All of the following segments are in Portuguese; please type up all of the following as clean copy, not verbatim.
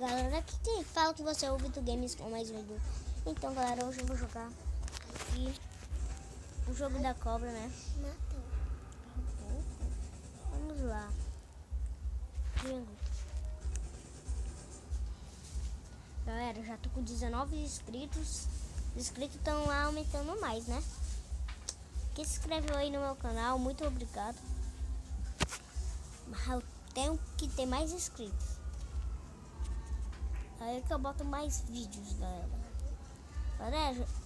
galera, aqui quem fala que você ouve do Games com mais um. Então, galera, hoje eu vou jogar aqui o jogo da cobra, né? Vamos lá. Galera, já tô com 19 inscritos. Os inscritos estão lá aumentando mais, né? Quem se inscreveu aí no meu canal, muito obrigado. Mas eu tenho que ter mais inscritos. Aí que eu boto mais vídeos,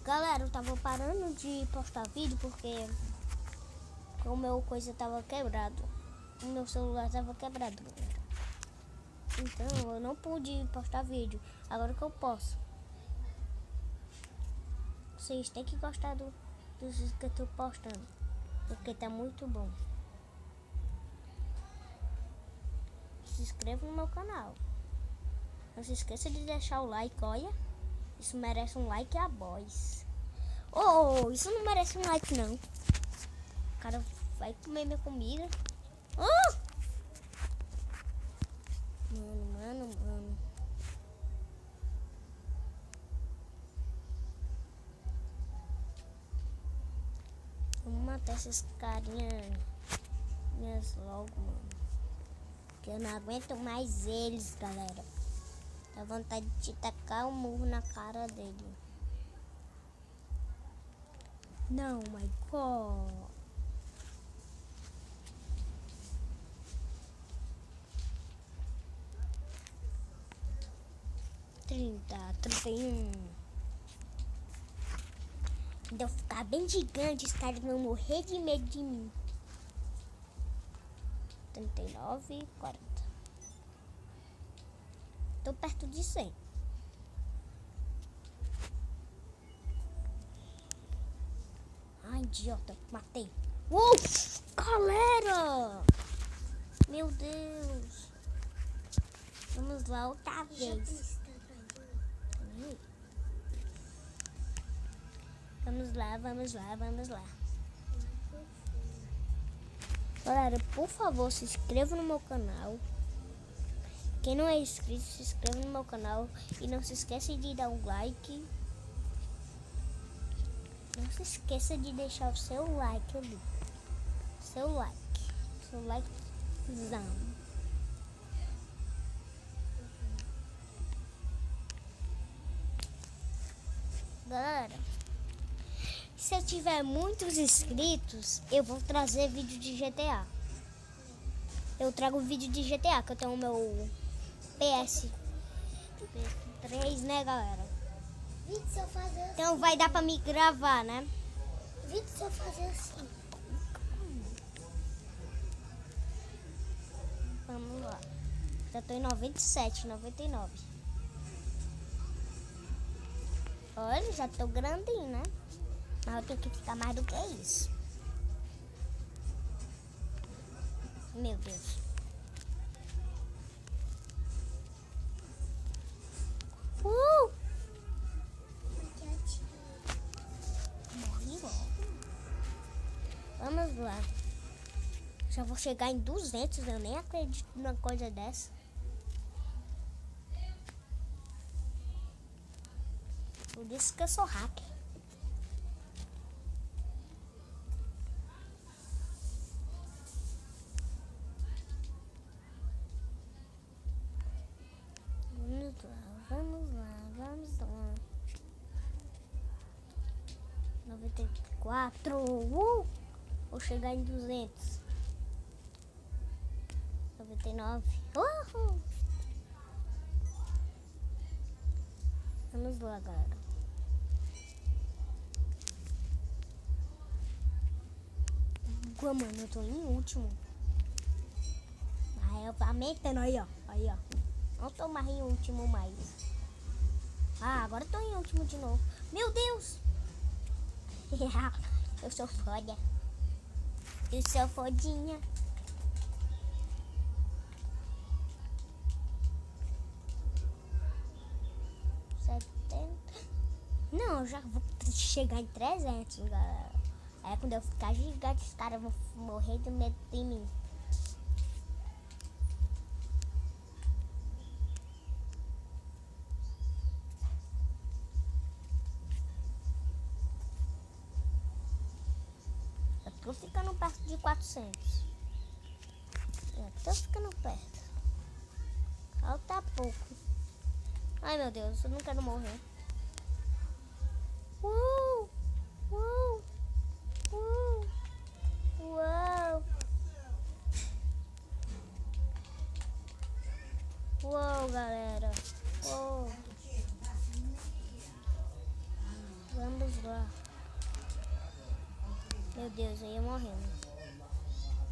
galera, eu tava parando de postar vídeo porque o meu coisa tava quebrado. O meu celular tava quebrado, galera. Então eu não pude postar vídeo. Agora que eu posso. Vocês têm que gostar dos vídeos que eu tô postando, porque tá muito bom. Se inscreva no meu canal. Não se esqueça de deixar o like, olha. Isso merece um like a boys. Oh, isso não merece um like não. O cara vai comer minha comida. Oh! Mano. Vamos matar esses carinhas logo, mano. Que eu não aguento mais eles, galera. Dá vontade de tacar um murro na cara dele. Não, my God. Trinta e um. Quando eu ficar bem gigante, os caras vão morrer de medo de mim. 39, 40. Tô perto de 100. Ai, idiota, matei. Galera! Meu Deus. Vamos lá outra vez. Vamos lá. Galera, por favor, se inscreva no meu canal. Quem não é inscrito, se inscreva no meu canal. E não se esqueça de dar um like. Não se esqueça de deixar o seu like ali. Seu likezão. Galera, se eu tiver muitos inscritos, eu vou trazer vídeo de GTA. Eu trago vídeo de GTA, que eu tenho o meu PS3, né, galera? Então vai dar pra me gravar, né? Vídeo se eu fazer assim. Vamos lá. Já tô em 97, 99. Olha, já tô grandinho, né? Mas eu tenho que ficar mais do que isso. Meu Deus. Morri logo. Vamos lá. Já vou chegar em 200. Eu nem acredito numa coisa dessa. Por isso que eu sou hacker. Vamos lá. 94. Vou chegar em 200. 99. Vamos lá, galera. Mano, eu tô em último. Aí eu tô aumentando aí, ó. Não tô mais em último mais. Agora eu tô em último de novo. Meu Deus! Eu sou foda. Eu sou fodinha. Não, eu já vou chegar em 300, galera. Aí quando eu ficar gigante, os caras vão morrer de medo de mim. Tô ficando perto de 400. Tô ficando perto. Falta pouco. Ai, meu Deus, eu não quero morrer. Uou! Uou! Uou! Uou! Uou, galera. Uou. Vamos lá. Meu Deus, eu ia morrendo.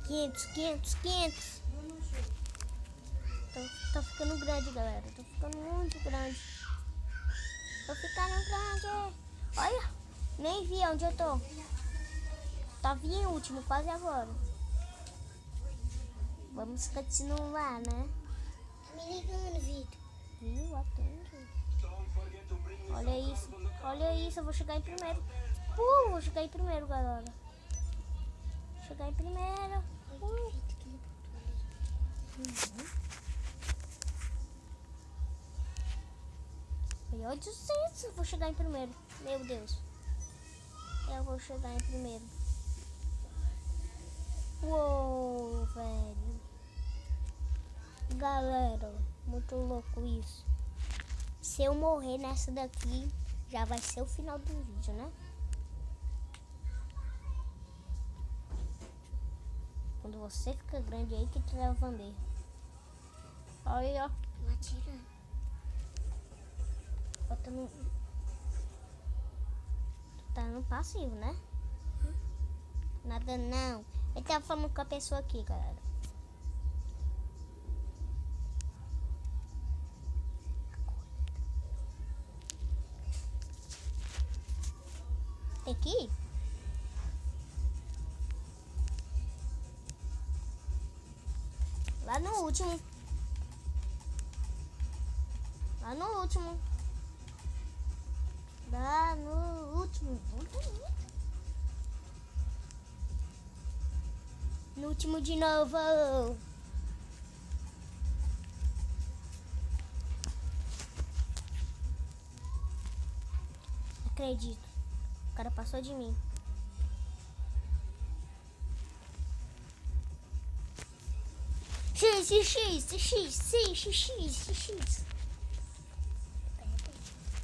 500. Tô ficando grande, galera. Tô ficando muito grande. Tô ficando grande. Olha, nem vi onde eu tô. Tava em último, quase agora. Vamos continuar, né? Tá me ligando, Vitor. Viu? Atende. Olha isso, eu vou chegar em primeiro. Vou chegar em primeiro, galera. Chegar em primeiro. Foi 800, eu vou chegar em primeiro. Meu Deus. Eu vou chegar em primeiro. Uou, velho. Galera, muito louco isso. Se eu morrer nessa daqui, já vai ser o final do vídeo, né? Quando você fica grande aí que te leva a bandeira. Olha, ó. Tô atirando. Bota no... Tá no passivo, né? Nada não. Ele tava falando com a pessoa aqui, galera. Tem que ir? Lá no último. Lá no último. Lá no último. No último de novo. Acredito. O cara passou de mim. X.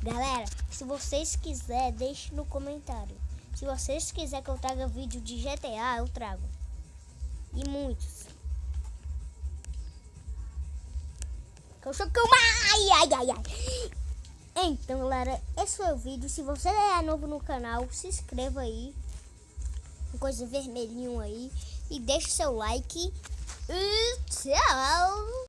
Galera, se vocês quiserem, deixe no comentário. Se vocês quiserem que eu traga vídeo de GTA, eu trago. E muitos. Que eu sou calma. Ai. Então, galera, esse foi o vídeo. Se você é novo no canal, se inscreva aí. Coisa vermelhinho aí. E deixe seu like. E tchau.